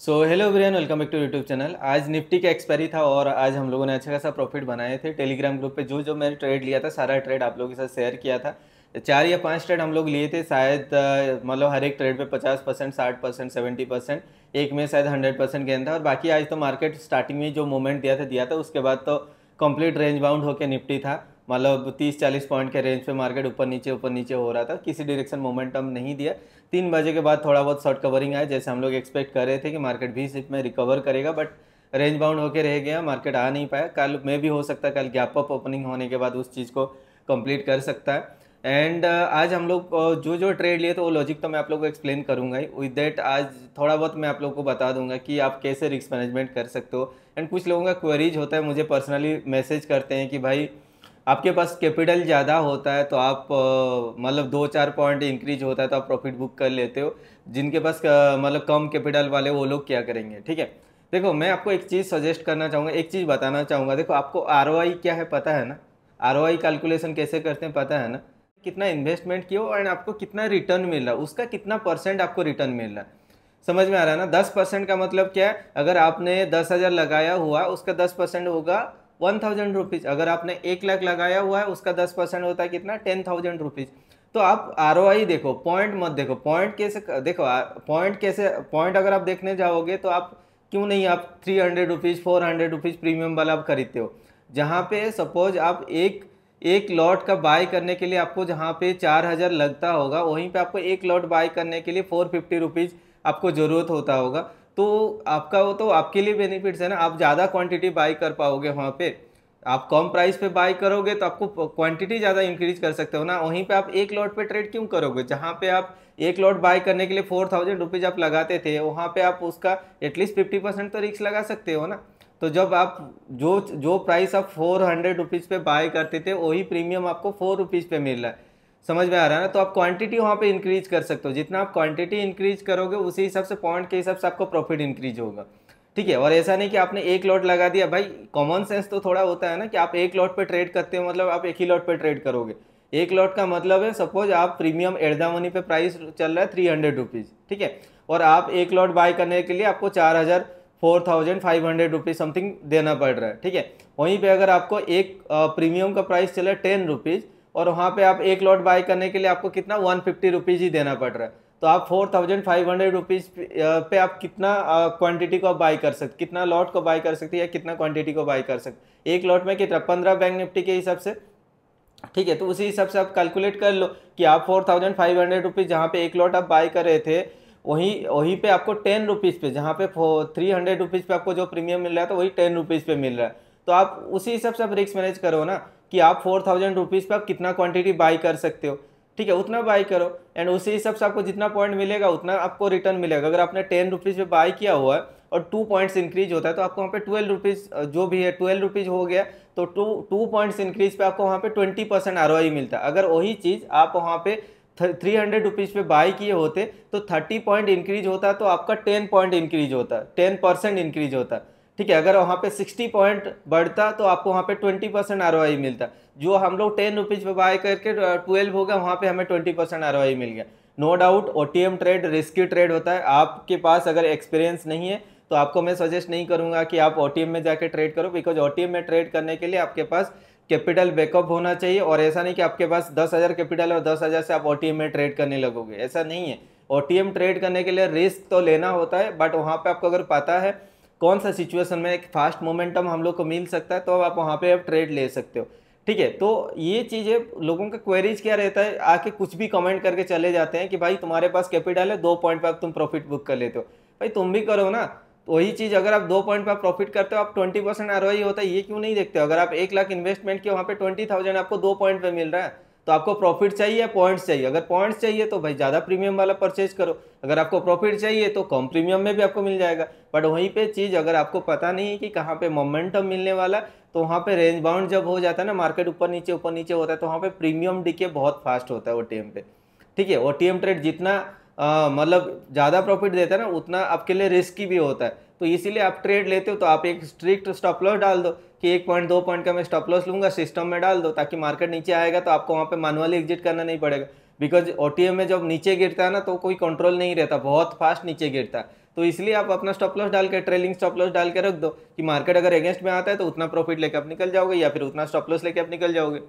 Hello everyone, welcome back to YouTube channel. आज Nifty का expiry था और आज हम लोगों ने अच्छा खासा प्रॉफिट बनाए थे। टेलीग्राम ग्रुप पे जो जो मैंने ट्रेड लिया था सारा ट्रेड आप लोगों के साथ शेयर किया था। 4 या 5 ट्रेड हम लोग लिए थे शायद, मतलब हर एक ट्रेड पे 50%, 60%, 70%, एक में शायद 100% गेन था। और बाकी आज तो मार्केट स्टार्टिंग में जो मूवमेंट दिया था उसके बाद तो कंप्लीट रेंज बाउंड होकर निफ्टी था। मतलब 30-40 पॉइंट के रेंज पे मार्केट ऊपर नीचे हो रहा था, किसी डायरेक्शन मोमेंटम नहीं दिया। 3 बजे के बाद थोड़ा बहुत शॉर्ट कवरिंग आया, जैसे हम लोग एक्सपेक्ट कर रहे थे कि मार्केट भी सिर्फ में रिकवर करेगा, बट रेंज बाउंड होकर रह गया, मार्केट आ नहीं पाया। कल में भी हो सकता है, कल गैप अप ओपनिंग होने के बाद उस चीज़ को कंप्लीट कर सकता है। एंड आज हम लोग जो जो ट्रेड लिए तो वो लॉजिक तो मैं आप लोग को एक्सप्लेन करूंगा ही। विद दैट आज थोड़ा बहुत मैं आप लोग को बता दूंगा कि आप कैसे रिस्क मैनेजमेंट कर सकते हो। एंड कुछ लोगों का क्वेरीज होता है, मुझे पर्सनली मैसेज करते हैं कि भाई आपके पास कैपिटल ज़्यादा होता है तो आप मतलब 2-4 पॉइंट इंक्रीज होता है तो आप प्रॉफिट बुक कर लेते हो। जिनके पास मतलब कम कैपिटल वाले वो लोग क्या करेंगे, ठीक है। देखो, मैं आपको एक चीज़ सजेस्ट करना चाहूँगा, एक चीज़ बताना चाहूँगा। देखो, आपको आरओआई क्या है पता है ना? आरओआई कैलकुलेशन कैसे करते हैं पता है ना? कितना इन्वेस्टमेंट किया हो एंड आपको कितना रिटर्न मिल रहा है, उसका कितना परसेंट आपको रिटर्न मिल रहा है। समझ में आ रहा है ना? 10% का मतलब क्या है? अगर आपने 10,000 लगाया हुआ उसका 10% होगा 1,000 रुपीज़। अगर आपने 1 लाख लगाया हुआ है उसका 10% होता है कितना? 10,000 रुपीज़। तो आप आरओआई देखो, पॉइंट मत देखो। पॉइंट कैसे देखो, पॉइंट अगर आप देखने जाओगे तो आप क्यों नहीं आप 300 रुपीज़ 400 रुपीज़ प्रीमियम वाला आप खरीदते हो। जहाँ पे सपोज आप एक एक लॉट का बाय करने के लिए आपको जहाँ पे 4,000 लगता होगा, वहीं पे आपको एक लॉट बाय करने के लिए 450 रुपीज़ आपको ज़रूरत होता होगा। तो आपका वो तो आपके लिए बेनिफिट्स है ना, आप ज़्यादा क्वांटिटी बाई कर पाओगे वहाँ पे। आप कम प्राइस पे बाई करोगे तो आपको क्वांटिटी ज़्यादा इंक्रीज कर सकते हो ना। वहीं पे आप एक लॉट पे ट्रेड क्यों करोगे? जहाँ पे आप एक लॉट बाई करने के लिए 4,000 रुपीज़ आप लगाते थे, वहाँ पे आप उसका एटलीस्ट 50% तो रिस्क लगा सकते हो ना। तो जब आप जो जो प्राइस आप 400 रुपीज़ पे बाय करते थे वही प्रीमियम आपको 4 रुपीज़ पे मिल रहा है। समझ में आ रहा है ना? तो आप क्वांटिटी वहाँ पे इंक्रीज कर सकते हो। जितना आप क्वांटिटी इंक्रीज करोगे उसी हिसाब से पॉइंट के हिसाब से आपको प्रॉफिट इंक्रीज होगा, ठीक है। और ऐसा नहीं कि आपने एक लॉट लगा दिया। भाई कॉमन सेंस तो थोड़ा होता है ना कि आप एक लॉट पे ट्रेड करते हो, मतलब आप एक ही लॉट पे ट्रेड करोगे। एक लॉट का मतलब है, सपोज आप प्रीमियम एट द मनी पे प्राइस चल रहा है 300 रुपीज़, ठीक है। और आप एक लॉट बाय करने के लिए आपको 4,500 रुपीज़ समथिंग देना पड़ रहा है, ठीक है। वहीं पे अगर आपको एक प्रीमियम का प्राइस चला 10 रुपीज़ और वहाँ पे आप एक लॉट बाय करने के लिए आपको कितना 150 रुपीज़ ही देना पड़ रहा है। तो आप 4,500 रुपीज़ पे आप कितना क्वांटिटी को बाय कर सकते, कितना लॉट को बाय कर सकते या कितना क्वांटिटी को बाय कर सकते? एक लॉट में कितना? 15 बैंक निफ्टी के हिसाब से, ठीक है। तो उसी हिसाब से आप कैलकुलेट कर लो कि आप 4,500 रुपीज़ जहाँ पे एक लॉट आप बाय कर रहे थे, वहीं वहीं पे आपको 10 रुपीज़ पे, जहाँ पे 300 रुपीज़ पे आपको जो प्रीमियम मिल रहा है तो वही 10 रुपीज़ पे मिल रहा है। तो आप उसी हिसाब से आप रिस्क मैनेज करो ना कि आप 4,000 रुपीज़ पे आप कितना क्वांटिटी बाई कर सकते हो, ठीक है, उतना बाई करो। एंड उसी हिसाब से आपको जितना पॉइंट मिलेगा उतना आपको रिटर्न मिलेगा। अगर आपने 10 रुपीज़ पे बाई किया हुआ है और 2 पॉइंट्स इंक्रीज होता है तो आपको वहाँ पे 12 रुपीज़ जो भी है 12 रुपीज़ हो गया। तो टू पॉइंट्स इंक्रीज पे आपको वहाँ पे 20% आरओआई मिलता है। अगर वही चीज़ आप वहाँ पे 300 रुपीज़ पे बाई किए होते तो 30 पॉइंट इंक्रीज होता तो आपका 10 पॉइंट इंक्रीज होता, 10% इंक्रीज होता, ठीक है। अगर वहाँ पे 60 पॉइंट बढ़ता तो आपको वहाँ पे 20% आरओआई मिलता। जो हम लोग 10 रुपीज़ पे बाय करके 12 होगा, वहाँ पे हमें 20% आरओआई मिल गया। No doubt OTM trade risky trade होता है। आपके पास अगर एक्सपीरियंस नहीं है तो आपको मैं सजेस्ट नहीं करूंगा कि आप ओटीएम में जाके ट्रेड करो, बिकॉज ओटीएम में ट्रेड करने के लिए आपके पास कैपिटल बैकअप होना चाहिए। और ऐसा नहीं कि आपके पास 10,000 कैपिटल और 10,000 से आप ओटीएम में ट्रेड करने लगोगे, ऐसा नहीं है। ओटीएम ट्रेड करने के लिए रिस्क तो लेना होता है, बट वहाँ पे आपको अगर पता है कौन सा सिचुएशन में एक फास्ट मोमेंटम हम लोग को मिल सकता है तो आप वहाँ पे आप ट्रेड ले सकते हो, ठीक है। तो ये चीज़ें लोगों का क्वेरीज क्या रहता है, आके कुछ भी कमेंट करके चले जाते हैं कि भाई तुम्हारे पास कैपिटल है 2 पॉइंट पे आप तुम प्रॉफिट बुक कर लेते हो। भाई तुम भी करो ना। तो वही चीज़ अगर आप 2 पॉइंट पे आप प्रॉफिट करते हो, आप 20% आरओआई होता है, ये क्यों नहीं देखते हो? अगर आप 1 लाख इन्वेस्टमेंट किया वहाँ पे 20,000 आपको 2 पॉइंट पे मिल रहा है, तो आपको प्रॉफिट चाहिए या पॉइंट्स चाहिए? अगर पॉइंट्स चाहिए तो भाई ज़्यादा प्रीमियम वाला परचेज करो। अगर आपको प्रॉफिट चाहिए तो कम प्रीमियम में भी आपको मिल जाएगा। बट वहीं पे चीज़ अगर आपको पता नहीं है कि कहाँ पे मोमेंटम मिलने वाला, तो वहाँ पे रेंज बाउंड जब हो जाता है ना, मार्केट ऊपर नीचे होता है, तो वहाँ पे प्रीमियम डीके बहुत फास्ट होता है ओटीएम पे, ठीक है। ओटीएम ट्रेड जितना मतलब ज़्यादा प्रॉफिट देता है ना, उतना आपके लिए रिस्की भी होता है। तो इसीलिए आप ट्रेड लेते हो तो आप एक स्ट्रिक्ट स्टॉप लॉस डाल दो कि 1 पॉइंट 2 पॉइंट का मैं स्टॉप लॉस लूंगा, सिस्टम में डाल दो, ताकि मार्केट नीचे आएगा तो आपको वहाँ पे मैनुअली एग्जिट करना नहीं पड़ेगा। बिकॉज ओटीएम में जब नीचे गिरता है ना तो कोई कंट्रोल नहीं रहता, बहुत फास्ट नीचे गिरता है। तो इसलिए आप अपना स्टॉप लॉस डाल के, ट्रेलिंग स्टॉप लॉस डाल के रख दो कि मार्केट अगर अगेंस्ट में आता है तो उतना प्रॉफिट लेके आप निकल जाओगे या फिर उतना स्टॉप लॉस लेके आप निकल जाओगे।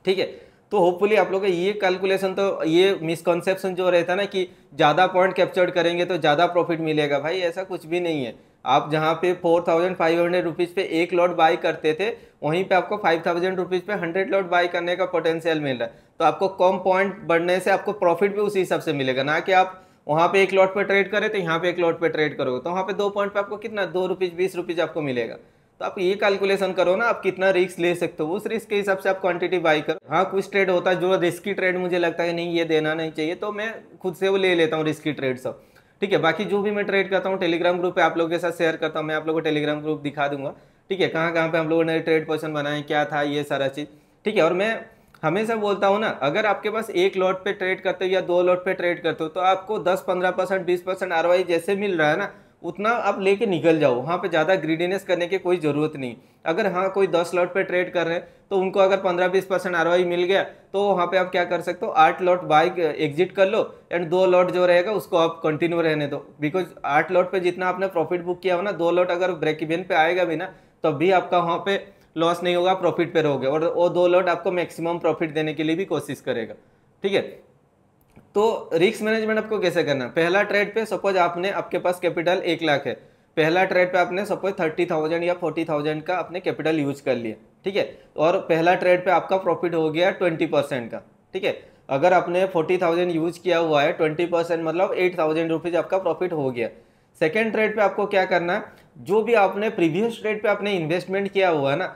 ठीक है, तो होपफुली आप लोगों का ये कैलकुलेशन, तो ये मिसकॉन्सेप्शन जो रहता है ना कि ज़्यादा पॉइंट कैप्चर्ड करेंगे तो ज़्यादा प्रॉफिट मिलेगा, भाई ऐसा कुछ भी नहीं है। आप जहाँ पे 4500 रुपीज़ पे एक लॉट बाई करते थे, वहीं पे आपको 5000 रुपीज़ पे 100 लॉट बाई करने का पोटेंशियल मिल रहा है। तो आपको कम पॉइंट बढ़ने से आपको प्रॉफिट भी उसी हिसाब से मिलेगा, ना कि आप वहाँ पे एक लॉट पे ट्रेड करें तो यहाँ पे एक लॉट पे ट्रेड करोगे तो वहाँ पे 2 पॉइंट पे आपको कितना, 2 रुपीज़ 20 रुपीज़ आपको मिलेगा। तो आप ये कैलकुलेशन करो ना, आप कितना रिस्क ले सकते हो, उस रिस्क के हिसाब से आप क्वांटिटी बाई करो। हाँ, कुछ ट्रेड होता है जो रिस्की ट्रेड मुझे लगता है नहीं ये देना नहीं चाहिए, तो मैं खुद से वो ले लेता हूँ रिस्की ट्रेड सब। ठीक है, बाकी जो भी मैं ट्रेड करता हूँ टेलीग्राम ग्रुप पे आप लोगों के साथ शेयर करता हूँ, मैं आप लोगों को टेलीग्राम ग्रुप दिखा दूंगा। ठीक है, कहाँ कहाँ पे हम लोगों ने ट्रेड पोजीशन बनाए, क्या था ये सारा चीज़। ठीक है, और मैं हमेशा बोलता हूँ ना, अगर आपके पास एक लॉट पे ट्रेड करते हो या 2 लॉट पे ट्रेड करते हो तो आपको 10-15% 20% ROI जैसे मिल रहा है ना, उतना आप लेके निकल जाओ। वहाँ पे ज़्यादा ग्रीडीनेस करने की कोई ज़रूरत नहीं। अगर हाँ कोई 10 लॉट पे ट्रेड कर रहे हैं तो उनको अगर 15-20% ROI मिल गया तो वहाँ पे आप क्या कर सकते हो, 8 लॉट बाई एग्जिट कर लो एंड 2 लॉट जो रहेगा उसको आप कंटिन्यू रहने दो। बिकॉज 8 लॉट पे जितना आपने प्रॉफिट बुक किया हो ना, 2 लॉट अगर ब्रेक इवन पे आएगा भी ना तब भी आपका वहाँ पे लॉस नहीं होगा, प्रॉफिट पे रहोगे, और वो 2 लॉट आपको मैक्सिमम प्रॉफिट देने के लिए भी कोशिश करेगा। ठीक है, तो रिस्क मैनेजमेंट आपको कैसे करना है। पहला ट्रेड पे सपोज आपने, आपके पास कैपिटल 1 लाख है, पहला ट्रेड पे आपने सपोज 30,000 या 40,000 का आपने कैपिटल यूज कर लिया। ठीक है, और पहला ट्रेड पे आपका प्रॉफिट हो गया 20% का। ठीक है, अगर आपने 40,000 यूज किया हुआ है, 20% मतलब 8,000 रुपीज आपका प्रॉफिट हो गया। सेकेंड ट्रेड पे आपको क्या करना है, जो भी आपने प्रीवियस ट्रेड पे आपने इन्वेस्टमेंट किया हुआ है ना,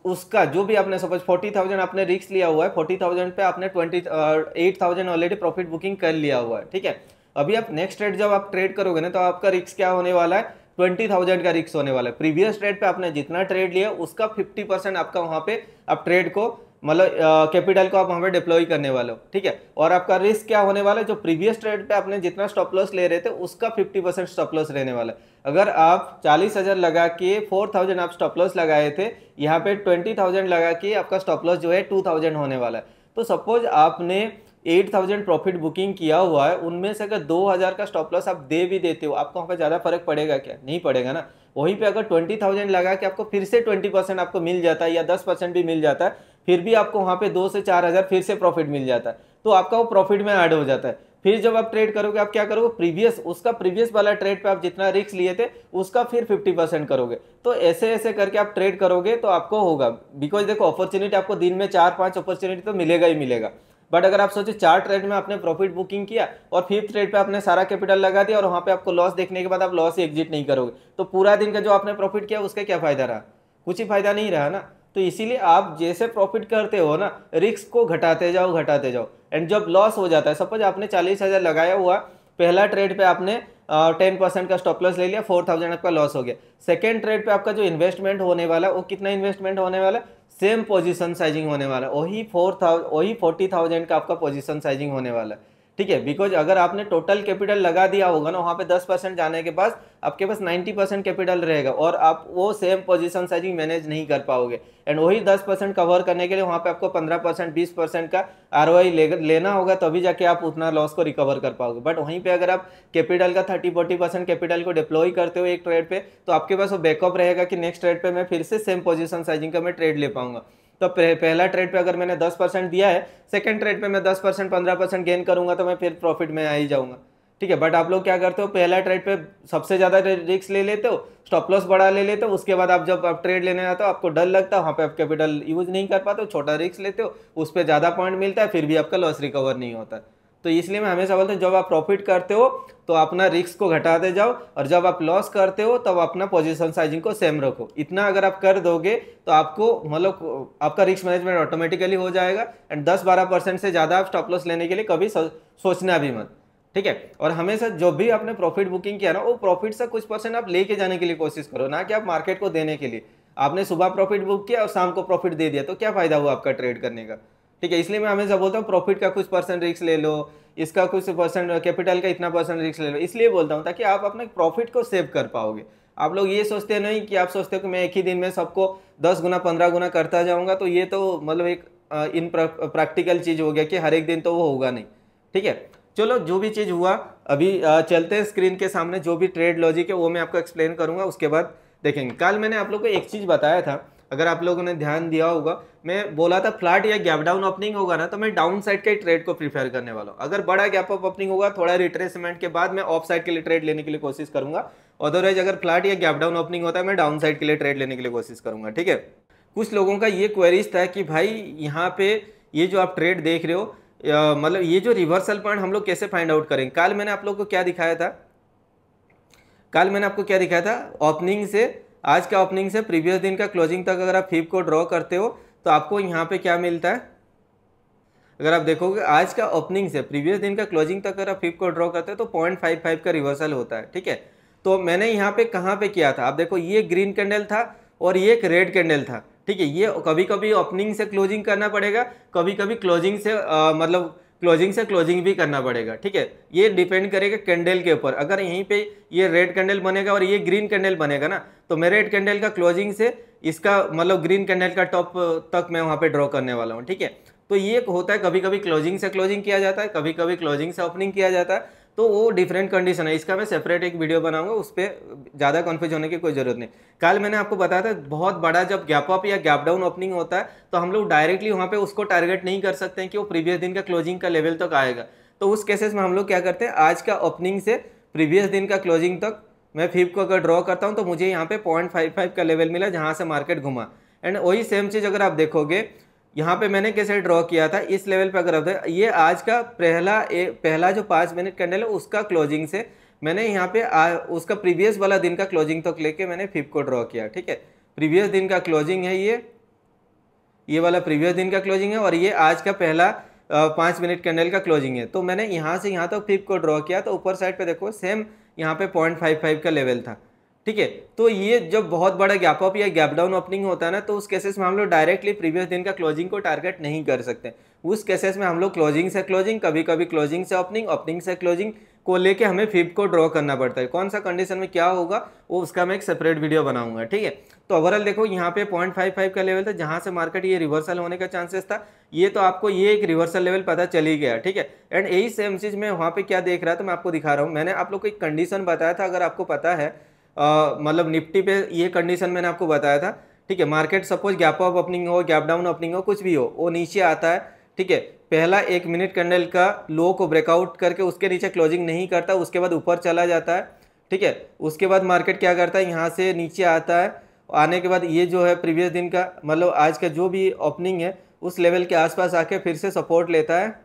उसका जो भी आपने सपोज 40,000 आपने रिस्क लिया हुआ है, 40,000 पे आपने 8,000 ऑलरेडी प्रॉफिट बुकिंग कर लिया हुआ है। ठीक है, अभी आप नेक्स्ट ट्रेड जब आप ट्रेड करोगे ना तो आपका रिस्क क्या होने वाला है, 20,000 का रिस्क होने वाला है। प्रीवियस ट्रेड पे आपने जितना ट्रेड लिया उसका 50% आपका वहां पे आप ट्रेड को मतलब कैपिटल को आप वहां पे डिप्लॉय करने वाले हो। ठीक है, और आपका रिस्क क्या होने वाला है, जो प्रीवियस ट्रेड पे आपने जितना स्टॉप लॉस ले रहे थे उसका 50% स्टॉप लॉस रहने वाला है। अगर आप 40,000 लगा के 4,000 आप स्टॉप लॉस लगाए थे, यहाँ पे 20,000 लगा के आपका स्टॉप लॉस जो है 2,000 होने वाला है। तो सपोज आपने 8,000 प्रॉफिट बुकिंग किया हुआ है, उनमें से अगर 2,000 का स्टॉप लॉस आप दे भी देते हो, आपको वहाँ पे ज़्यादा फर्क पड़ेगा क्या, नहीं पड़ेगा ना। वहीं पे अगर 20,000 लगा के आपको फिर से 20% आपको मिल जाता है या 10% भी मिल जाता है, फिर भी आपको वहाँ पे 2 से 4,000 फिर से प्रॉफिट मिल जाता है, तो आपका वो प्रॉफिट में ऐड हो जाता है। फिर जब आप ट्रेड करोगे आप क्या करोगे, प्रीवियस वाला ट्रेड पे आप जितना रिस्क लिए थे उसका फिर 50% करोगे। तो ऐसे ऐसे करके आप ट्रेड करोगे तो आपको होगा। बिकॉज देखो, अपॉर्चुनिटी आपको दिन में 4-5 अपॉर्चुनिटी तो मिलेगा ही मिलेगा। बट अगर आप सोचो 4 ट्रेड में आपने प्रॉफिट बुकिंग किया और 5th ट्रेड पे आपने सारा कैपिटल लगा दिया और वहां पे आपको लॉस देखने के बाद आप लॉस ही एग्जिट नहीं करोगे, तो पूरा दिन का जो आपने प्रॉफिट किया उसका क्या फायदा रहा, कुछ ही फायदा नहीं रहा ना। तो इसीलिए आप जैसे प्रॉफिट करते हो ना, रिस्क को घटाते जाओ, एंड जब लॉस हो जाता है, सपोज आपने 40,000 लगाया हुआ, पहला ट्रेड पे आपने 10% का स्टॉप लॉस ले लिया, 4,000 आपका लॉस हो गया। सेकेंड ट्रेड पे आपका जो इन्वेस्टमेंट होने वाला है वो कितना इन्वेस्टमेंट होने वाला है, सेम पोजीशन साइजिंग होने वाला है, वही 40,000 का आपका पोजीशन साइजिंग होने वाला है। ठीक है, बिकॉज अगर आपने टोटल कैपिटल लगा दिया होगा ना, वहाँ पे 10% जाने के बाद आपके पास 90% कैपिटल रहेगा और आप वो सेम पोजीशन साइजिंग मैनेज नहीं कर पाओगे। एंड वही 10% कवर करने के लिए वहाँ पे आपको 15% 20% का ROI लेना होगा, तभी जाके आप उतना लॉस को रिकवर कर पाओगे। बट वहीं पे अगर आप कैपिटल का 30-40% कैपिटल को डिप्लॉय करते हो एक ट्रेड पे, तो आपके पास वो बैकअप रहेगा कि नेक्स्ट ट्रेड पे मैं फिर से सेम पोजीशन साइजिंग का मैं ट्रेड ले पाऊंगा। तो पहला ट्रेड पे अगर मैंने 10% दिया है, सेकंड ट्रेड पे मैं 10% 15% गेन करूंगा तो मैं फिर प्रॉफिट में आ ही जाऊंगा। ठीक है, बट आप लोग क्या करते हो, पहला ट्रेड पे सबसे ज्यादा रिस्क ले लेते हो, स्टॉप लॉस बड़ा ले लेते हो, उसके बाद आप जब आप ट्रेड लेने आते हो आपको डर लगता है, वहाँ पे आप कैपिटल यूज नहीं कर पाते हो, छोटा रिस्क लेते हो, उस पर ज्यादा पॉइंट मिलता है, फिर भी आपका लॉस रिकवर नहीं होता। तो इसलिए मैं हमेशा बोलता हूँ जब आप प्रॉफिट करते हो तो अपना रिस्क को घटाते जाओ, और जब आप लॉस करते हो तब अपना पोजीशन साइजिंग को सेम रखो। इतना अगर आप कर दोगे तो आपको मतलब आपका रिस्क मैनेजमेंट ऑटोमेटिकली हो जाएगा। एंड 10-12% से ज़्यादा आप स्टॉप लॉस लेने के लिए कभी सोचना भी मत। ठीक है, और हमेशा जो भी आपने प्रॉफिट बुकिंग किया ना, वो प्रॉफिट से कुछ % आप लेके जाने के लिए कोशिश करो, ना कि आप मार्केट को देने के लिए। आपने सुबह प्रॉफिट बुक किया और शाम को प्रॉफिट दे दिया तो क्या फायदा हुआ आपका ट्रेड करने का। ठीक है, इसलिए मैं हमेशा बोलता हूँ प्रॉफिट का कुछ % रिस्क ले लो, इसका कुछ % कैपिटल का इतना % रिस्क ले लो, इसलिए बोलता हूँ ताकि आप अपने प्रॉफिट को सेव कर पाओगे। आप लोग ये सोचते नहीं कि आप सोचते हो कि मैं एक ही दिन में सबको 10 गुना 15 गुना करता जाऊंगा, तो ये तो मतलब एक इन प्रैक्टिकल चीज हो गया कि हर एक दिन तो वो होगा नहीं। ठीक है, चलो जो भी चीज़ हुआ अभी चलते हैं स्क्रीन के सामने, जो भी ट्रेड लॉजिक है वो मैं आपको एक्सप्लेन करूंगा, उसके बाद देखेंगे। कल मैंने आप लोगों को एक चीज़ बताया था, अगर आप लोगों ने ध्यान दिया होगा, मैं बोला था फ्लैट या गैप डाउन ओपनिंग होगा ना तो मैं डाउन साइड के ट्रेड को प्रीफर करने वाला हूँ। अगर बड़ा गैप अप ओपनिंग होगा थोड़ा रिट्रेसमेंट के बाद मैं ऑफ साइड के लिए ट्रेड लेने के लिए कोशिश करूंगा। अदरवाइज अगर फ्लैट या गैप डाउन ओपनिंग होता है मैं डाउन साइड के लिए ट्रेड लेने के लिए कोशिश करूंगा, ठीक है। कुछ लोगों का ये क्वेरीज था कि भाई यहाँ पे ये जो आप ट्रेड देख रहे हो मतलब ये जो रिवर्सल पॉइंट हम लोग कैसे फाइंड आउट करेंगे। कल मैंने आप लोग को क्या दिखाया था, कल मैंने आपको क्या दिखाया था, ओपनिंग से आज का ओपनिंग से प्रीवियस दिन का क्लोजिंग तक अगर आप फिब को ड्रॉ करते हो तो आपको यहाँ पे क्या मिलता है। अगर आप देखोगे आज का ओपनिंग से प्रीवियस दिन का क्लोजिंग तक अगर आप फिब को ड्रॉ करते हो तो 0.55 का रिवर्सल होता है, ठीक है। तो मैंने यहाँ पे कहाँ पे किया था, आप देखो ये ग्रीन कैंडल था और ये एक रेड कैंडल था, ठीक है। ये कभी कभी ओपनिंग से क्लोजिंग करना पड़ेगा, कभी कभी क्लोजिंग से मतलब क्लोजिंग से क्लोजिंग भी करना पड़ेगा, ठीक है। ये डिपेंड करेगा कैंडल के ऊपर। अगर यहीं पे ये रेड कैंडल बनेगा और ये ग्रीन कैंडल बनेगा ना तो मैं रेड कैंडल का क्लोजिंग से इसका मतलब ग्रीन कैंडल का टॉप तक मैं वहाँ पे ड्रॉ करने वाला हूँ, ठीक है। तो ये होता है, कभी कभी क्लोजिंग से क्लोजिंग किया जाता है, कभी कभी क्लोजिंग से ओपनिंग किया जाता है, तो वो डिफरेंट कंडीशन है। इसका मैं सेपरेट एक वीडियो बनाऊंगा, उस पर ज़्यादा कन्फ्यूज होने की कोई जरूरत नहीं। कल मैंने आपको बताया था बहुत बड़ा जब गैप अप या गैप डाउन ओपनिंग होता है तो हम लोग डायरेक्टली वहाँ पे उसको टारगेट नहीं कर सकते हैं कि वो प्रीवियस दिन का क्लोजिंग का लेवल तक आएगा। तो उस केसेस में हम लोग क्या करते हैं, आज का ओपनिंग से प्रीवियस दिन का क्लोजिंग तक मैं फिब को अगर ड्रॉ करता हूँ तो मुझे यहाँ पे 0.55 का लेवल मिला जहाँ से मार्केट घुमा। एंड वही सेम चीज़ अगर आप देखोगे यहाँ पे मैंने कैसे ड्रॉ किया था, इस लेवल पे अगर आप ये आज का पहला जो 5 मिनट कैंडल है उसका क्लोजिंग से मैंने यहाँ पे उसका प्रीवियस वाला दिन का क्लोजिंग तक लेके मैंने फिब को ड्रॉ किया, ठीक है। प्रीवियस दिन का क्लोजिंग है ये वाला प्रीवियस दिन का क्लोजिंग है और ये आज का पहला 5 मिनट कैंडल का क्लोजिंग है। तो मैंने यहाँ से यहाँ तक फिब को ड्रॉ किया तो ऊपर साइड पे देखो सेम यहाँ पे 0.55 का लेवल था, ठीक है। तो ये जब बहुत बड़ा गैप अप या गैप डाउन ओपनिंग होता है ना तो उस केसेस में हम लोग डायरेक्टली प्रीवियस दिन का क्लोजिंग को टारगेट नहीं कर सकते। उस केसेस में हम लोग क्लोजिंग से क्लोजिंग, कभी कभी क्लोजिंग से ओपनिंग, ओपनिंग से क्लोजिंग को लेके हमें फिब को ड्रॉ करना पड़ता है। कौन सा कंडीशन में क्या होगा वो उसका मैं एक सेपरेट वीडियो बनाऊंगा, ठीक है। तो ओवरऑल देखो यहाँ पे 0.55 का लेवल था जहाँ से मार्केट ये रिवर्सल होने का चांसेस था। ये तो आपको ये एक रिवर्सल लेवल पता चल ही गया, ठीक है। एंड यही सेम चीज़ मैं वहाँ पे क्या देख रहा था मैं आपको दिखा रहा हूँ। मैंने आप लोग को एक कंडीशन बताया था, अगर आपको पता है मतलब निफ्टी पे ये कंडीशन मैंने आपको बताया था, ठीक है। Market suppose gap up opening हो, गैप डाउन ओपनिंग हो, कुछ भी हो, वो नीचे आता है, ठीक है। पहला 1 मिनट कैंडल का लो को ब्रेकआउट करके उसके नीचे क्लोजिंग नहीं करता, उसके बाद ऊपर चला जाता है, ठीक है। उसके बाद मार्केट क्या करता है, यहाँ से नीचे आता है, आने के बाद ये जो है प्रीवियस दिन का मतलब आज का जो भी ओपनिंग है उस लेवल के आसपास आके फिर से सपोर्ट लेता है,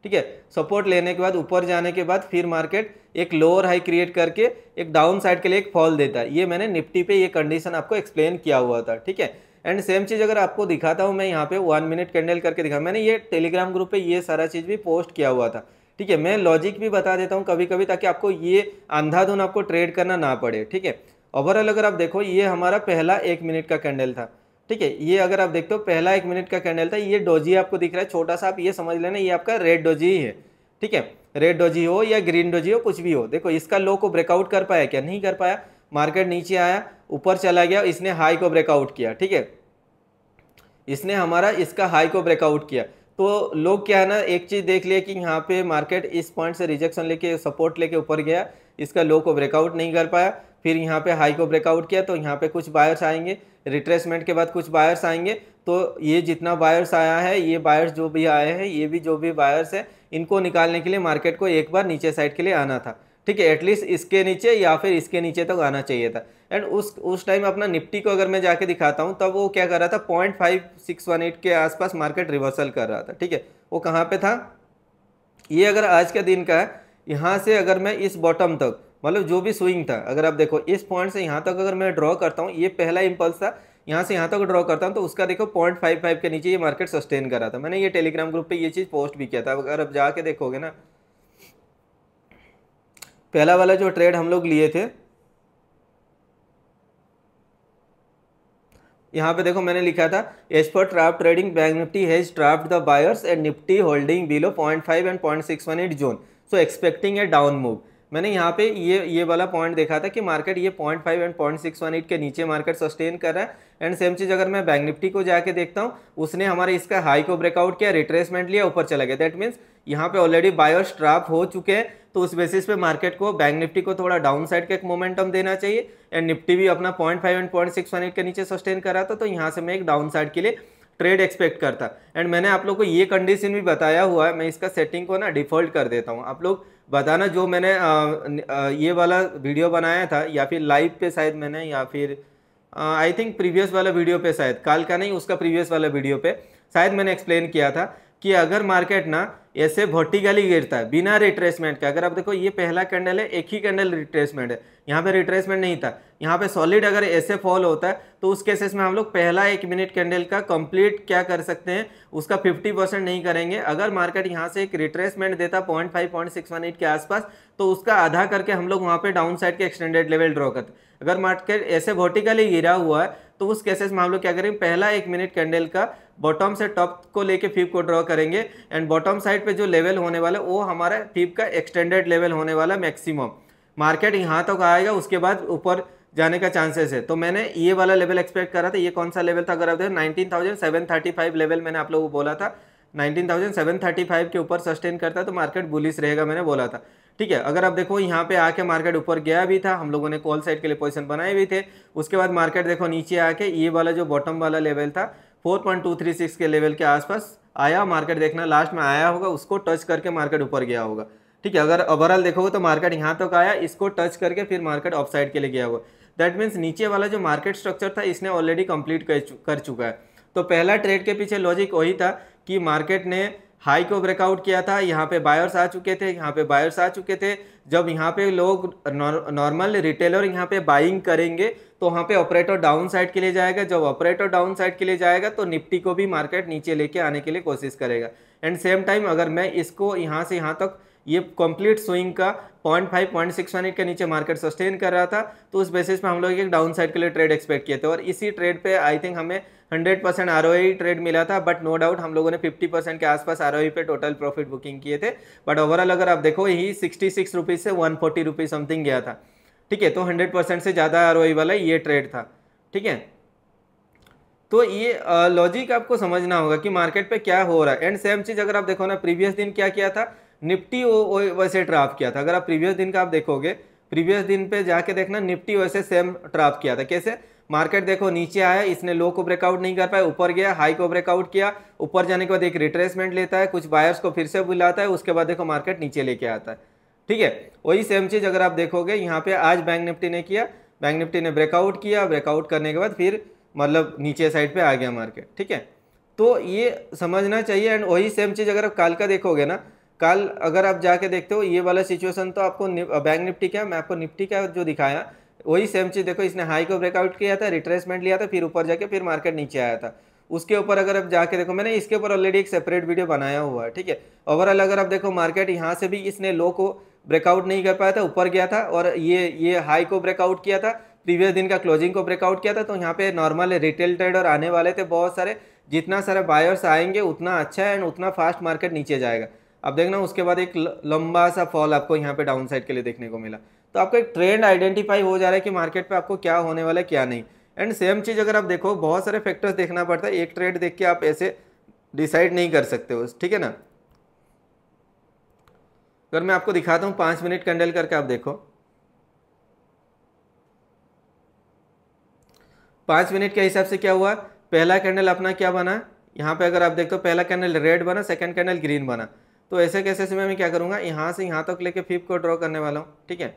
ठीक है। सपोर्ट लेने के बाद ऊपर जाने के बाद फिर मार्केट एक लोअर हाई क्रिएट करके एक डाउन साइड के लिए एक फॉल देता है। ये मैंने निफ्टी पे ये कंडीशन आपको एक्सप्लेन किया हुआ था, ठीक है। एंड सेम चीज़ अगर आपको दिखाता हूँ मैं यहाँ पे 1 मिनट कैंडल करके दिखा, मैंने ये टेलीग्राम ग्रुप पे ये सारा चीज़ भी पोस्ट किया हुआ था, ठीक है। मैं लॉजिक भी बता देता हूँ कभी कभी ताकि आपको ये अंधाधुन आपको ट्रेड करना ना पड़े, ठीक है। ओवरऑल अगर आप देखो ये हमारा पहला 1 मिनट का कैंडल था, ठीक है। ये अगर आप देखते हो पहला 1 मिनट का कैंडल था, ये डोजी आपको दिख रहा है छोटा सा, आप ये समझ लेना ये आपका रेड डोजी ही है, ठीक है। रेड डोजी हो या ग्रीन डोजी हो कुछ भी हो, देखो इसका लो को ब्रेकआउट कर पाया क्या, नहीं कर पाया। मार्केट नीचे आया, ऊपर चला गया, इसने हाई को ब्रेकआउट किया, ठीक है। इसने हमारा इसका हाई को ब्रेकआउट किया तो लोग क्या है ना एक चीज़ देख लिया कि यहाँ पे मार्केट इस पॉइंट से रिजेक्शन लेके सपोर्ट लेके ऊपर गया, इसका लो को ब्रेकआउट नहीं कर पाया, फिर यहाँ पे हाई को ब्रेकआउट किया तो यहाँ पे कुछ बायर्स आएंगे, रिट्रेसमेंट के बाद कुछ बायर्स आएंगे। तो ये जितना बायर्स आया है, ये बायर्स जो भी आए हैं, ये भी जो भी बायर्स है, इनको निकालने के लिए मार्केट को एक बार नीचे साइड के लिए आना था, ठीक है। एटलीस्ट इसके नीचे या फिर इसके नीचे तक आना चाहिए था। एंड उस टाइम अपना निफ्टी को अगर मैं जाके दिखाता हूँ तब वो क्या कर रहा था, 0.5618 के आसपास मार्केट रिवर्सल कर रहा था, ठीक है। वो कहाँ पे था, ये अगर आज का दिन का है, यहाँ से अगर मैं इस बॉटम तक मतलब जो भी स्विंग था, अगर आप देखो इस पॉइंट से यहाँ तक अगर मैं ड्रॉ करता हूँ, ये पहला इम्पल्स था, यहाँ से यहाँ तक ड्रॉ करता हूँ तो उसका देखो 0.55 के नीचे ये मार्केट सस्टेन कर रहा था। मैंने ये टेलीग्राम ग्रुप पे ये चीज़ पोस्ट भी किया था, अगर आप जाके देखोगे ना, पहला वाला जो ट्रेड हम लोग लिए थे, यहाँ पे देखो मैंने लिखा था as per trap trading bank Nifty has trapped the buyers and Nifty holding below 0.5 and 0.618 zone so expecting a down move. मैंने यहाँ पे ये वाला पॉइंट देखा था कि मार्केट ये 0.5 एंड 0.618 के नीचे मार्केट सस्टेन कर रहा है। एंड सेम चीज़ अगर मैं बैंक निफ्टी को जाके देखता हूँ, उसने हमारे इसका हाई को ब्रेकआउट किया, रिट्रेसमेंट लिया, ऊपर चला गया। दैट मीन्स यहाँ पे ऑलरेडी बायर्स ट्रैप हो चुके हैं, तो उस बेसिस पे मार्केट को बैंक निफ्टी को थोड़ा डाउन साइड का एक मोमेंटम देना चाहिए। एंड निफ्टी भी अपना 0.5 एंड 0.618 के नीचे सस्टेन करा था, तो यहाँ से मैं एक डाउन साइड के लिए ट्रेड एक्सपेक्ट करता। एंड मैंने आप लोग को ये कंडीशन भी बताया हुआ है, मैं इसका सेटिंग को ना डिफॉल्ट कर देता हूँ। आप लोग बताना जो मैंने ये वाला वीडियो बनाया था, या फिर लाइव पे शायद मैंने, या फिर आई थिंक प्रीवियस वाला वीडियो पे, शायद कल का नहीं उसका प्रीवियस वाला वीडियो पे शायद मैंने एक्सप्लेन किया था कि अगर मार्केट ना ऐसे वर्टिकली गिरता है बिना रिट्रेसमेंट के, अगर आप देखो ये पहला कैंडल है, एक ही कैंडल रिट्रेसमेंट है, यहाँ पे रिट्रेसमेंट नहीं था, यहाँ पे सॉलिड अगर ऐसे फॉल होता है तो उस केसेस में हम लोग पहला 1 मिनट कैंडल का कंप्लीट क्या कर सकते हैं, उसका 50% नहीं करेंगे। अगर मार्केट यहाँ से एक रिट्रेसमेंट देता 0.5 0.618 के आसपास, तो उसका आधा करके हम लोग वहाँ पे डाउन साइड के एक्सटेंडेड लेवल ड्रॉ करते। अगर मार्केट ऐसे वर्टिकली गिरा हुआ है तो उस केसेस में हम लोग क्या करेंगे, पहला 1 मिनट कैंडल का बॉटम से टॉप को लेके फिब को ड्रॉ करेंगे। एंड बॉटम साइड पे जो लेवल होने वाला है वो हमारा फिब का एक्सटेंडेड लेवल होने वाला मैक्सिमम। मार्केट यहाँ तक आएगा, उसके बाद ऊपर जाने का चांसेस है। तो मैंने ये वाला लेवल एक्सपेक्ट करा था। ये कौन सा लेवल था, अगर आप देखो 19,735 लेवल मैंने आप लोगों को बोला था। 19,735 के ऊपर सस्टेन करता है तो मार्केट बुलिश रहेगा, मैंने बोला था। ठीक है, अगर आप देखो यहाँ पे आके मार्केट ऊपर गया भी था, हम लोगों ने कॉल साइड के लिए पोजीशन बनाए भी थे। उसके बाद मार्केट देखो नीचे आके ये वाला जो बॉटम वाला लेवल था 4.236 के लेवल के आसपास आया। मार्केट देखना लास्ट में आया होगा, उसको टच करके मार्केट ऊपर गया होगा। ठीक है, अगर ओवरऑल देखोगे तो मार्केट यहाँ तक आया, इसको टच करके फिर मार्केट ऑफ साइड के लिए गया होगा। दैट मीन्स नीचे वाला जो मार्केट स्ट्रक्चर था इसने ऑलरेडी कंप्लीट कर चुका है। तो पहला ट्रेड के पीछे लॉजिक वही था कि मार्केट ने हाई को ब्रेकआउट किया था, यहाँ पे बायर्स आ चुके थे, यहाँ पे बायर्स आ चुके थे। जब यहाँ पे लोग नॉर्मल रिटेलर यहाँ पे बाइंग करेंगे तो वहाँ पे ऑपरेटर डाउन साइड के लिए जाएगा। जब ऑपरेटर डाउन साइड के लिए जाएगा तो निफ्टी को भी मार्केट नीचे लेके आने के लिए कोशिश करेगा। एंड सेम टाइम अगर मैं इसको यहाँ से यहाँ तक ये कंप्लीट स्विंग का 0.5 0.618 के नीचे मार्केट सस्टेन कर रहा था, तो उस बेसिस पे हम लोग एक डाउन साइड के लिए ट्रेड एक्सपेक्ट किए थे। और इसी ट्रेड पे आई थिंक हमें 100% ROI ट्रेड मिला था। बट नो डाउट हम लोगों ने 50% के आसपास ROI पे टोटल प्रॉफिट बुकिंग किए थे। बट ओवरऑल अगर आप देखो यही 66 रुपीज़ से 140 रुपीज़ समथिंग गया था। ठीक है, तो 100% से ज़्यादा ROI वाला ये ट्रेड था। ठीक है, तो ये लॉजिक आपको समझना होगा कि मार्केट पे क्या हो रहा है। एंड सेम चीज़ अगर आप देखो ना, प्रीवियस दिन क्या किया था, निफ्टी वैसे ट्रैप किया था। अगर आप प्रीवियस दिन का आप देखोगे, प्रीवियस दिन पे जाके देखना निफ्टी वैसे सेम ट्रैप किया था। कैसे, मार्केट देखो नीचे आया, इसने लो को ब्रेकआउट नहीं कर पाया, ऊपर गया, हाई को ब्रेकआउट किया, ऊपर जाने के बाद एक रिट्रेसमेंट लेता है, कुछ बायर्स को फिर से बुलाता है, उसके बाद देखो मार्केट नीचे लेके आता है। ठीक है, वही सेम चीज़ अगर आप देखोगे यहाँ पे आज बैंक निफ्टी ने किया, बैंक निफ्टी ने ब्रेकआउट किया, ब्रेकआउट करने के बाद फिर मतलब नीचे साइड पे आ गया मार्केट। ठीक है, तो ये समझना चाहिए। एंड वही सेम चीज़ अगर आप कल का देखोगे ना, कल अगर आप जाके देखते हो ये वाला सिचुएशन, तो आपको बैंक निफ्टी क्या, मैं आपको निफ्टी का जो दिखाया वही सेम चीज़ देखो, इसने हाई को ब्रेकआउट किया था, रिट्रेसमेंट लिया था, फिर ऊपर जाके फिर मार्केट नीचे आया था। उसके ऊपर अगर आप जाके देखो, मैंने इसके ऊपर ऑलरेडी एक सेपरेट वीडियो बनाया हुआ है। ठीक है, ओवरऑल अगर आप देखो मार्केट यहाँ से भी इसने लो को ब्रेकआउट नहीं कर पाया था, ऊपर गया था, और ये हाई को ब्रेकआउट किया था, प्रीवियस दिन का क्लोजिंग को ब्रेकआउट किया था। तो यहाँ पे नॉर्मल रिटेल ट्रेडर आने वाले थे बहुत सारे, जितना सारे बायर्स आएंगे उतना अच्छा है एंड उतना फास्ट मार्केट नीचे जाएगा। अब देखना उसके बाद एक लंबा सा फॉल आपको यहाँ पे डाउन साइड के लिए देखने को मिला। तो आपको एक ट्रेंड आइडेंटिफाई हो जा रहा है कि मार्केट पे आपको क्या होने वाला है क्या नहीं। एंड सेम चीज़ अगर आप देखो, बहुत सारे फैक्टर्स देखना पड़ता है, एक ट्रेड देख के आप ऐसे डिसाइड नहीं कर सकते हो। ठीक है ना, अगर मैं आपको दिखाता हूँ 5 मिनट कैंडल करके, आप देखो 5 मिनट के हिसाब से क्या हुआ, पहला कैंडल अपना क्या बना, यहाँ पे अगर आप देखते हो पहला कैंडल रेड बना, सेकंड कैंडल ग्रीन बना। तो ऐसे कैसे से मैं क्या करूँगा, यहाँ से यहाँ तक लेके फिब को ड्रॉ करने वाला हूँ। ठीक है,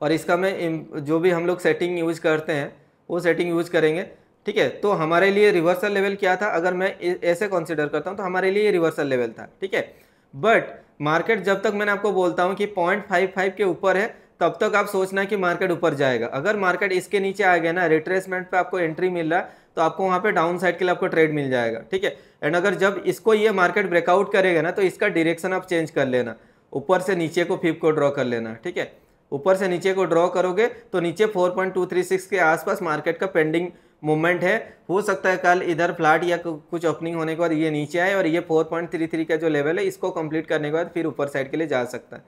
और इसका मैं जो भी हम लोग सेटिंग यूज करते हैं वो सेटिंग यूज करेंगे। ठीक है, तो हमारे लिए रिवर्सल लेवल क्या था, अगर मैं ऐसे कंसिडर करता हूँ तो हमारे लिए रिवर्सल लेवल था। ठीक है, बट मार्केट जब तक मैंने आपको बोलता हूँ कि 0.55 के ऊपर है तब तक आप सोचना कि मार्केट ऊपर जाएगा। अगर मार्केट इसके नीचे आ गया ना, रिट्रेसमेंट पे आपको एंट्री मिल रहा है, तो आपको वहाँ पे डाउन साइड के लिए आपको ट्रेड मिल जाएगा। ठीक है, एंड अगर जब इसको ये मार्केट ब्रेकआउट करेगा ना, तो इसका डायरेक्शन आप चेंज कर लेना, ऊपर से नीचे को फिब को ड्रॉ कर लेना। ठीक है, ऊपर से नीचे को ड्रॉ करोगे तो नीचे 4.236 के आसपास मार्केट का पेंडिंग मूवमेंट है। हो सकता है कल इधर फ्लैट या कुछ ओपनिंग होने के बाद ये नीचे आए और ये 4.33 का जो लेवल है इसको कंप्लीट करने के बाद फिर ऊपर साइड के लिए जा सकता है।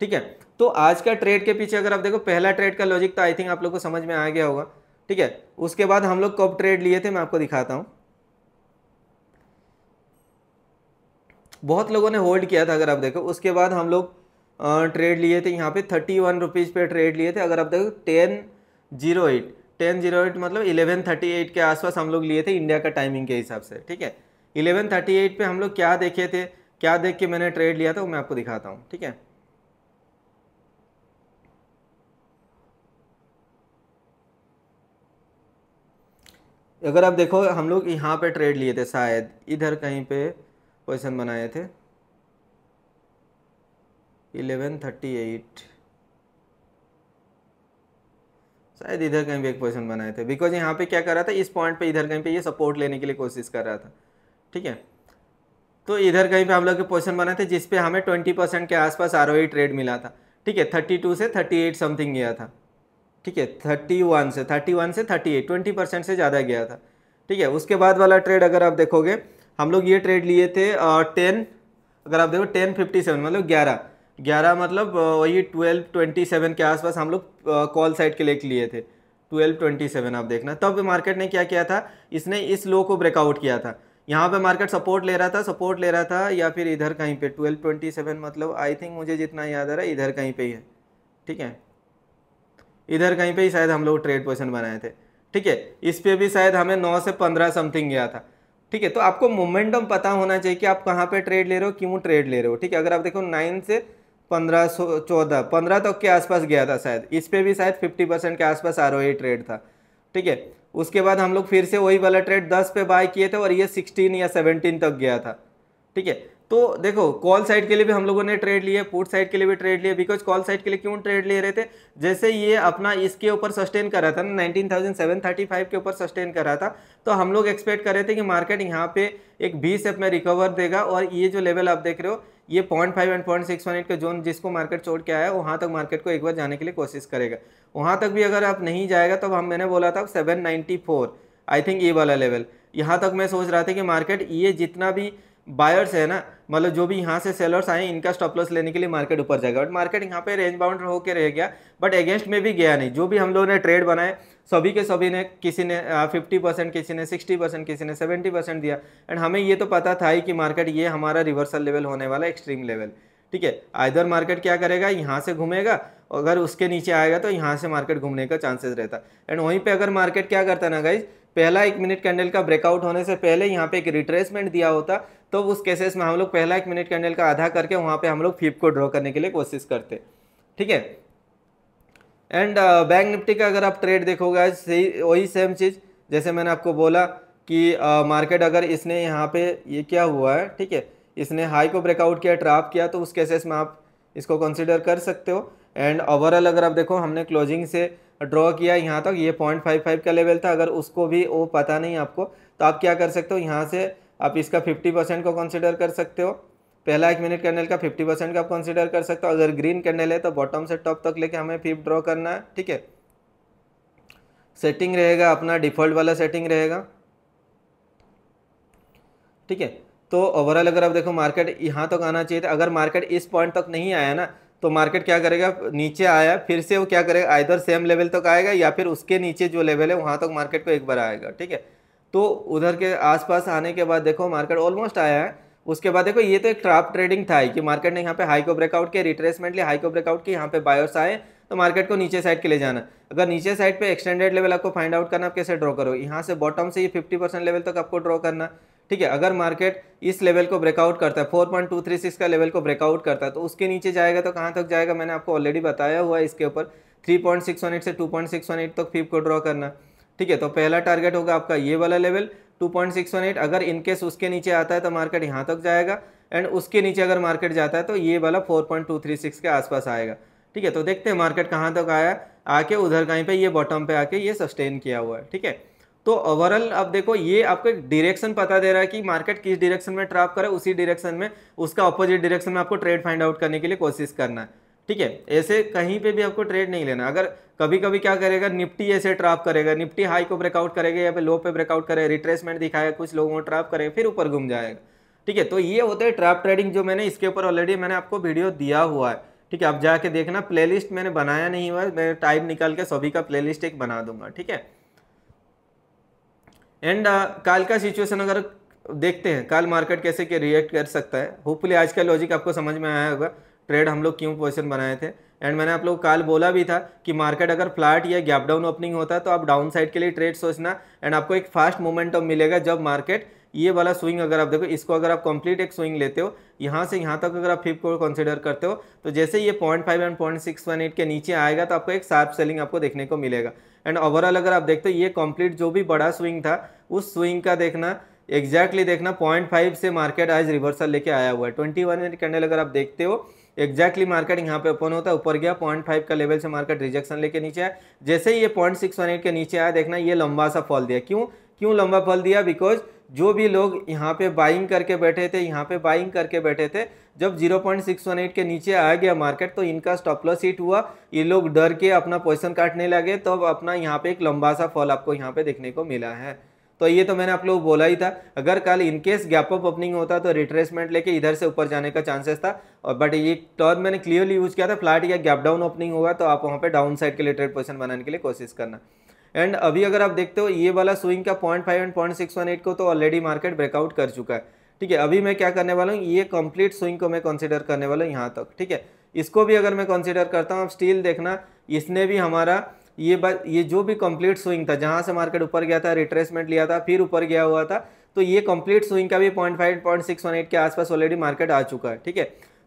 ठीक है, तो आज का ट्रेड के पीछे अगर आप देखो, पहला ट्रेड का लॉजिक तो आई थिंक आप लोग को समझ में आ गया होगा। ठीक है, उसके बाद हम लोग कब ट्रेड लिए थे मैं आपको दिखाता हूँ। बहुत लोगों ने होल्ड किया था अगर आप देखो। उसके बाद हम लोग ट्रेड लिए थे यहाँ पे 31 रुपीज़ पे ट्रेड लिए थे। अगर आप देखो 10:08 मतलब 11:38 के आसपास हम लोग लिए थे इंडिया का टाइमिंग के हिसाब से, ठीक है। 11:38 पे हम लोग क्या देखे थे, क्या देख के मैंने ट्रेड लिया था वो मैं आपको दिखाता हूँ, ठीक है। अगर आप देखो हम लोग यहाँ पे ट्रेड लिए थे, शायद इधर कहीं पे पोजीशन बनाए थे 11:38, शायद इधर कहीं पे एक पोजीशन बनाए थे, बिकॉज यहाँ पे क्या कर रहा था, इस पॉइंट पे इधर कहीं पे ये सपोर्ट लेने के लिए कोशिश कर रहा था, ठीक है। तो इधर कहीं पे हम लोग के पोजीशन बनाए थे जिसपे हमें 20% के आसपास आरओई ट्रेड मिला था, ठीक है। 32 से 38 समथिंग गया था, ठीक है। 31 से 38 20% से ज़्यादा गया था, ठीक है। उसके बाद वाला ट्रेड अगर आप देखोगे हम लोग ये ट्रेड लिए थे 10, अगर आप देखो 10:57 मतलब 11 मतलब वही 12:27 के आसपास हम लोग कॉल साइड के लिए लिए थे। 12:27 आप देखना, तब मार्केट ने क्या किया था, इसने इस लो को ब्रेकआउट किया था। यहाँ पे मार्केट सपोर्ट ले रहा था या फिर इधर कहीं पे 12:27 मतलब आई थिंक मुझे जितना याद आ रहा है इधर कहीं पे ही है, ठीक है। इधर कहीं पे ही शायद हम लोग ट्रेड पोजीशन बनाए थे, ठीक है। इस पे भी शायद हमें 9 से 15 समथिंग गया था, ठीक है। तो आपको मोमेंटम पता होना चाहिए कि आप कहाँ पे ट्रेड ले रहे हो, क्यों ट्रेड ले रहे हो, ठीक है। अगर आप देखो 9 से 15 तक के आसपास गया था शायद, इस पे भी शायद 50% के आसपास आरओई ट्रेड था, ठीक है। उसके बाद हम लोग फिर से वही वाला ट्रेड 10 पे बाय किए थे और ये 16 या 17 तक गया था, ठीक है। तो देखो कॉल साइड के लिए भी हम लोगों ने ट्रेड लिए, पुट साइड के लिए भी ट्रेड लिए, बिकॉज कॉल साइड के लिए क्यों ट्रेड ले रहे थे, जैसे ये अपना इसके ऊपर सस्टेन कर रहा था ना 19,735 के ऊपर सस्टेन कर रहा था, तो हम लोग एक्सपेक्ट कर रहे थे कि मार्केट यहाँ पे एक V शेप में रिकवर देगा और ये जो लेवल आप देख रहे हो ये 0.5 एंड 0.618 का जोन जिसको मार्केट छोड़ के आया वहाँ तक मार्केट को एक बार जाने के लिए कोशिश करेगा। वहाँ तक भी अगर आप नहीं जाएगा तो मैंने बोला था 794 आई थिंक ये वाला लेवल, यहाँ तक मैं सोच रहा था कि मार्केट ये जितना भी बायर्स है ना, मतलब जो भी यहाँ से सेलर्स आए इनका स्टॉप लॉस लेने के लिए मार्केट ऊपर जाएगा, बट मार्केट यहाँ पे रेंज बाउंड होकर रह गया, बट अगेंस्ट में भी गया नहीं। जो भी हम लोगों ने ट्रेड बनाए सभी के सभी ने, किसी ने 50%, किसी ने 60%, किसी ने 70% दिया, एंड हमें ये तो पता था ही कि मार्केट ये हमारा रिवर्सल लेवल होने वाला एक्सट्रीम लेवल, ठीक है। आइदर मार्केट क्या करेगा, यहाँ से घूमेगा, अगर उसके नीचे आएगा तो यहाँ से मार्केट घूमने का चांसेस रहता, एंड वहीं पे अगर मार्केट क्या करता ना गाइज, पहला 1 मिनट कैंडल का ब्रेकआउट होने से पहले यहाँ पे एक रिट्रेसमेंट दिया होता, तो उस केसेस में हम लोग पहला 1 मिनट कैंडल का आधा करके वहाँ पे हम लोग फिप को ड्रॉ करने के लिए कोशिश करते, ठीक है। एंड बैंक निफ्टी का अगर आप ट्रेड देखोगे सही वही सेम चीज़, जैसे मैंने आपको बोला कि मार्केट अगर इसने यहाँ पे ये क्या हुआ है, ठीक है, इसने हाई को ब्रेकआउट किया, ट्रैप किया, तो उस केसेस में आप इसको कंसिडर कर सकते हो। एंड ओवरऑल अगर आप देखो हमने क्लोजिंग से ड्रॉ किया यहाँ तक, ये 0.55 का लेवल था, अगर उसको भी वो पता नहीं आपको तो आप क्या कर सकते हो, यहाँ से आप इसका 50% को कंसिडर कर सकते हो, पहला 1 मिनट कैंडल का 50% का आप कंसिडर कर सकते हो। अगर ग्रीन कैंडल है तो बॉटम से टॉप तक लेके हमें फिप ड्रॉ करना है, ठीक है। सेटिंग रहेगा अपना डिफॉल्ट वाला सेटिंग रहेगा, ठीक है। तो ओवरऑल अगर आप देखो मार्केट यहाँ तक आना चाहिए था, अगर मार्केट इस पॉइंट तक नहीं आया ना तो मार्केट क्या करेगा, नीचे आया फिर से वो क्या करेगा, आइदर सेम लेवल तक आएगा या फिर उसके नीचे जो लेवल है वहाँ तक मार्केट को एक बार आएगा, ठीक है। तो उधर के आसपास आने के बाद देखो मार्केट ऑलमोस्ट आया है। उसके बाद देखो ये तो एक ट्रैप ट्रेडिंग था कि मार्केट ने यहाँ पे हाई को ब्रेकआउट किया, रिट्रेसमेंट लिया, हाई को ब्रेकआउट किया, यहाँ पे बायर्स आए तो मार्केट को नीचे साइड के ले जाना। अगर नीचे साइड पे एक्सटेंडेड लेवल आपको फाइंड आउट करना, आप कैसे ड्रॉ करो, यहाँ से बॉटम से ये 50% लेवल तक आपको ड्रॉ करना, ठीक है। अगर मार्केट इस लेवल को ब्रेकआउट करता है 4.236 का लेवल को ब्रेकआउट करता है तो उसके नीचे जाएगा तो कहाँ तक जाएगा, मैंने आपको ऑलरेडी बताया हुआ है इसके ऊपर 3.618 से 2.618 तक फिप को ड्रॉ करना, ठीक है। तो पहला टारगेट होगा आपका ये वाला लेवल 2.618, अगर इनकेस उसके नीचे आता है तो मार्केट यहाँ तक जाएगा, एंड उसके नीचे अगर मार्केट जाता है तो ये वाला 4.236 के आसपास आएगा, ठीक है। तो देखते हैं मार्केट कहाँ तक आया, आके उधर कहीं पे ये बॉटम पे आके ये सस्टेन किया हुआ है, ठीक है। तो ओवरऑल अब देखो ये आपको एक डायरेक्शन पता दे रहा है कि मार्केट किस डायरेक्शन में ट्रैप करे, उसी डायरेक्शन में उसका अपोजिट डायरेक्शन में आपको ट्रेड फाइंड आउट करने के लिए कोशिश करना है, ठीक है। ऐसे कहीं पे भी आपको ट्रेड नहीं लेना। अगर कभी कभी क्या करेगा, निफ्टी ऐसे ट्रैप करेगा, निफ्टी हाई को ब्रेकआउट करेगा या फिर लो पे ब्रेकआउट करेगा, रिट्रेसमेंट दिखाएगा, कुछ लोगों को ट्रैप करेगा, फिर ऊपर घूम जाएगा, ठीक है। तो ये होता है ट्रैप ट्रेडिंग, जो मैंने इसके ऊपर ऑलरेडी मैंने आपको वीडियो दिया हुआ है, ठीक है। आप जाके देखना, प्लेलिस्ट मैंने बनाया नहीं हुआ है, मैं टाइम निकाल के सभी का प्लेलिस्ट एक बना दूंगा, ठीक है। एंड काल का सिचुएशन अगर देखते हैं कल मार्केट कैसे के रिएक्ट कर सकता है। होपफुली आज का लॉजिक आपको समझ में आया होगा, ट्रेड हम लोग क्यों पोजीशन बनाए थे। एंड मैंने आप लोग को कल बोला भी था कि मार्केट अगर फ्लैट या गैप डाउन ओपनिंग होता है तो आप डाउन साइड के लिए ट्रेड सोचना, एंड आपको एक फास्ट मोमेंटम मिलेगा जब मार्केट ये वाला स्विंग, अगर आप देखो इसको, अगर आप कंप्लीट एक स्विंग लेते हो यहाँ से यहाँ तक, अगर आप फिफ्थ को कंसीडर करते हो तो जैसे ये 0.5 एंड 0.618 के नीचे आएगा तो आपको एक शार्प सेलिंग आपको देखने को मिलेगा। एंड ओवरऑल अगर आप देखते हो ये कंप्लीट जो भी बड़ा स्विंग था उस स्विंग का देखना एग्जैक्टली देखना 0.5 से मार्केट आज रिवर्सल लेके आया हुआ है। 21 मिनट कैंडल अगर आप देखते हो एग्जैक्टली मार्केट यहाँ पे ओपन होता है, ऊपर गया 0.5 का लेवल से मार्केट रिजेक्शन लेके नीचे आया, जैसे ही ये 0.618 के नीचे आया देखना ये लंबा सा फॉल दिया। क्यों लंबा फॉल दिया? बिकॉज जो भी लोग यहाँ पे बाइंग करके बैठे थे, यहाँ पे बाइंग करके बैठे थे, जब 0.618 के नीचे आ गया मार्केट तो इनका स्टॉप लॉस हिट हुआ, ये लोग डर के अपना पोजीशन काटने लगे, तो अब अपना यहाँ पे एक लंबा सा फॉल आपको यहाँ पे देखने को मिला है। तो ये तो मैंने आप लोग बोला ही था, अगर कल इनकेस गैप अप ओपनिंग होता तो रिट्रेसमेंट लेके इधर से ऊपर जाने का चांसेस था, और बट ये टर्म मैंने क्लियरली यूज किया था, फ्लैट या गैप डाउन ओपनिंग होगा तो आप वहाँ पे डाउन साइड के लिए ट्रेड पोजीशन बनाने के लिए कोशिश करना। एंड अभी अगर आप देखते हो ये वाला स्विंग का 0.5 एंड 0.618 को तो ऑलरेडी मार्केट ब्रेकआउट कर चुका है। ठीक है, अभी मैं क्या करने वाला हूँ, ये कंप्लीट स्विंग को मैं कंसीडर करने वाला हूँ यहाँ तक। ठीक है, इसको भी अगर मैं कंसीडर करता हूँ, अब स्टिल देखना इसने भी हमारा ये जो भी कंप्लीट स्विंग था जहाँ से मार्केट ऊपर गया था, रिट्रेसमेंट लिया था, फिर ऊपर गया हुआ था, तो ये कंप्लीट स्विंग का भी 0.5 0.618 के आसपास ऑलरेडी मार्केट आ चुका है। ठीक है,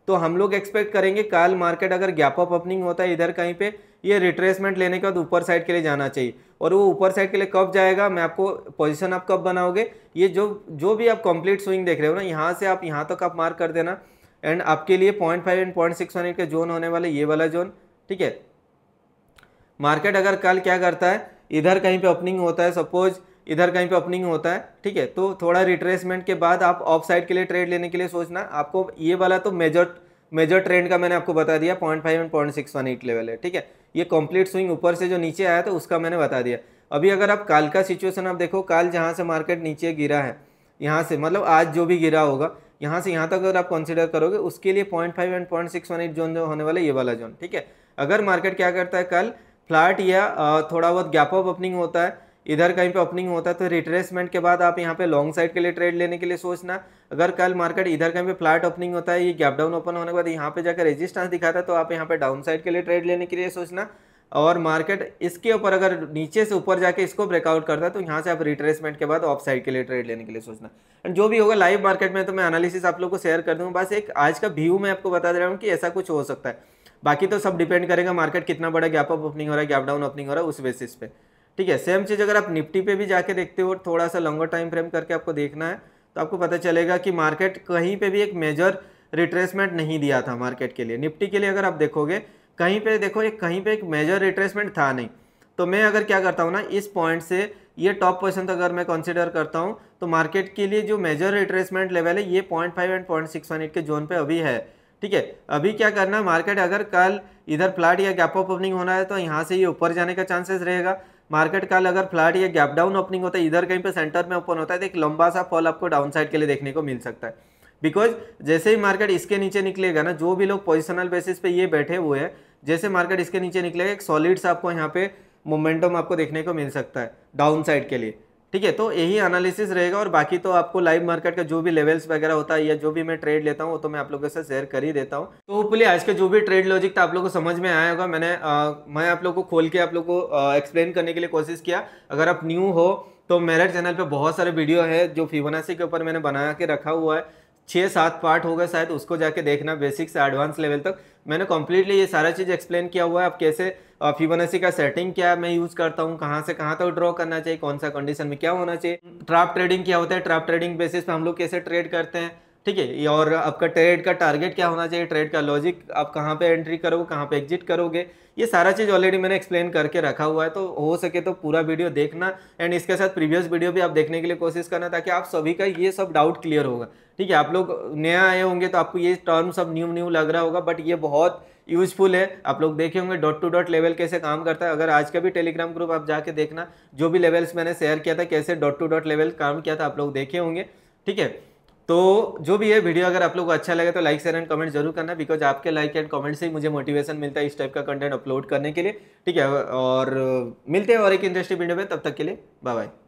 तो हम लोग एक्सपेक्ट करेंगे कल मार्केट अगर गैप अप ओपनिंग होता है इधर कहीं पे, ये रिट्रेसमेंट लेने के बाद ऊपर साइड के लिए जाना चाहिए। और वो ऊपर साइड के लिए कब जाएगा, मैं आपको पोजीशन आप कब बनाओगे, ये जो भी आप कंप्लीट स्विंग देख रहे हो ना, यहाँ से आप यहाँ तक आप मार्क कर देना। एंड आपके लिए 0.5 एंड 0.618 के जोन होने वाले ये वाला जोन। ठीक है, मार्केट अगर कल क्या करता है, इधर कहीं पे ओपनिंग होता है, सपोज इधर कहीं पे ओपनिंग होता है, ठीक है, तो थोड़ा रिट्रेसमेंट के बाद आप ऑफ साइड के लिए ट्रेड लेने के लिए सोचना। आपको ये वाला तो मेजर ट्रेंड का मैंने आपको बता दिया, 0.5 एंड 0.618 लेवल है। ठीक है, ये कंप्लीट स्विंग ऊपर से जो नीचे आया था उसका मैंने बता दिया। अभी अगर आप कल का सिचुएशन आप देखो, कल जहाँ से मार्केट नीचे गिरा है, यहाँ से मतलब आज जो भी गिरा होगा यहाँ से यहाँ तक अगर आप कंसिडर करोगे, उसके लिए 0.5 एंड 0.618 जोन जो होने वाला ये वाला जोन। ठीक है, अगर मार्केट क्या करता है कल फ्लैट या थोड़ा बहुत गैप अप ओपनिंग होता है, इधर कहीं पे ओपनिंग होता है, तो रिट्रेसमेंट के बाद आप यहाँ पे लॉन्ग साइड के लिए ट्रेड लेने के लिए सोचना। अगर कल मार्केट इधर कहीं पे फ्लैट ओपनिंग होता है, ये गैप डाउन ओपन होने के बाद यहाँ पे जाकर रेजिस्टेंस दिखाता है, तो आप यहाँ पे डाउन साइड के लिए ट्रेड लेने के लिए सोचना। और मार्केट इसके ऊपर अगर नीचे से ऊपर जाके इसको ब्रेकआउट करता है तो यहाँ से आप रिट्रेसमेंट के बाद ऑफ साइड के लिए ट्रेड लेने के लिए सोचना। एंड जो भी होगा लाइव मार्केट में तो मैं एनालिसिस आप लोग को शेयर कर दूंगा, बस एक आज का व्यू मैं आपको बता दे रहा हूँ कि ऐसा कुछ हो सकता है। बाकी तो सब डिपेंड करेगा मार्केट कितना बड़ा गैप अप ओपनिंग हो रहा है, गैप डाउन ओपनिंग हो रहा है, उस बेसिस पे। ठीक है, सेम चीज़ अगर आप निफ्टी पे भी जाके देखते हो, थोड़ा सा लॉन्गर टाइम फ्रेम करके आपको देखना है, तो आपको पता चलेगा कि मार्केट कहीं पे भी एक मेजर रिट्रेसमेंट नहीं दिया था मार्केट के लिए। निफ्टी के लिए अगर आप देखोगे कहीं पे देखो कहीं पे एक मेजर रिट्रेसमेंट था नहीं। तो मैं अगर क्या करता हूँ ना, इस पॉइंट से ये टॉप पोजीशन तक अगर मैं कंसीडर करता हूँ तो मार्केट के लिए जो मेजर रिट्रेसमेंट लेवल है ये 0.5 एंड 0.618 के जोन पे अभी है। ठीक है, अभी क्या करना, मार्केट अगर कल इधर फ्लैट या गैप अप ओपनिंग होना है तो यहाँ से ये ऊपर जाने का चांसेस रहेगा। मार्केट कल अगर फ्लैट या गैप डाउन ओपनिंग होता है, इधर कहीं पे सेंटर में ओपन होता है, तो एक लंबा सा फॉल आपको डाउन साइड के लिए देखने को मिल सकता है। बिकॉज जैसे ही मार्केट इसके नीचे निकलेगा ना, जो भी लोग पोजिशनल बेसिस पे ये बैठे हुए हैं, जैसे मार्केट इसके नीचे निकलेगा एक सॉलिड सा आपको यहाँ पे मोमेंटम आपको देखने को मिल सकता है डाउन साइड के लिए। ठीक है, तो यही एनालिसिस रहेगा, और बाकी तो आपको लाइव मार्केट का जो भी लेवल्स वगैरह होता है या जो भी मैं ट्रेड लेता हूँ वो तो मैं आप लोगों से शेयर कर ही देता हूँ। तो होपफुली आज का जो भी ट्रेड लॉजिक था आप लोगों को समझ में आया होगा। मैं आप लोगों को खोल के आप लोगों को एक्सप्लेन करने के लिए कोशिश किया। अगर आप न्यू हो तो मेरे चैनल पे बहुत सारे वीडियो है जो फिबोनाची के ऊपर मैंने बना के रखा हुआ है, 6-7 पार्ट होगा शायद, उसको जाके देखना। बेसिक से एडवांस लेवल तक मैंने कंप्लीटली ये सारा चीज़ एक्सप्लेन किया हुआ है। आप कैसे फिबोनाची का सेटिंग क्या मैं यूज़ करता हूँ, कहाँ से कहाँ तक ड्रॉ करना चाहिए, कौन सा कंडीशन में क्या होना चाहिए, ट्रैप ट्रेडिंग क्या होता है, ट्रैप ट्रेडिंग बेसिस पे हम लोग कैसे ट्रेड करते हैं। ठीक है, और आपका ट्रेड का टारगेट क्या होना चाहिए, ट्रेड का लॉजिक, आप कहाँ पे एंट्री करोगे, कहाँ पे एग्जिट करोगे, ये सारा चीज़ ऑलरेडी मैंने एक्सप्लेन करके रखा हुआ है। तो हो सके तो पूरा वीडियो देखना, एंड इसके साथ प्रीवियस वीडियो भी आप देखने के लिए कोशिश करना, ताकि आप सभी का ये सब डाउट क्लियर होगा। ठीक है, आप लोग नया आए होंगे तो आपको ये टर्म सब न्यू लग रहा होगा, बट ये बहुत यूजफुल है। आप लोग देखे होंगे डॉट टू डॉट लेवल कैसे काम करता है। अगर आज का भी टेलीग्राम ग्रुप आप जाके देखना, जो भी लेवल्स मैंने शेयर किया था, कैसे डॉट टू डॉट लेवल काम किया था, आप लोग देखे होंगे। ठीक है, तो जो भी है वीडियो अगर आप लोग को अच्छा लगे तो लाइक शेयर एंड कमेंट जरूर करना, बिकॉज आपके लाइक एंड कमेंट से ही मुझे मोटिवेशन मिलता है इस टाइप का कंटेंट अपलोड करने के लिए। ठीक है, और मिलते हैं और एक इंटरेस्टिंग वीडियो में, तब तक के लिए बाय बाय।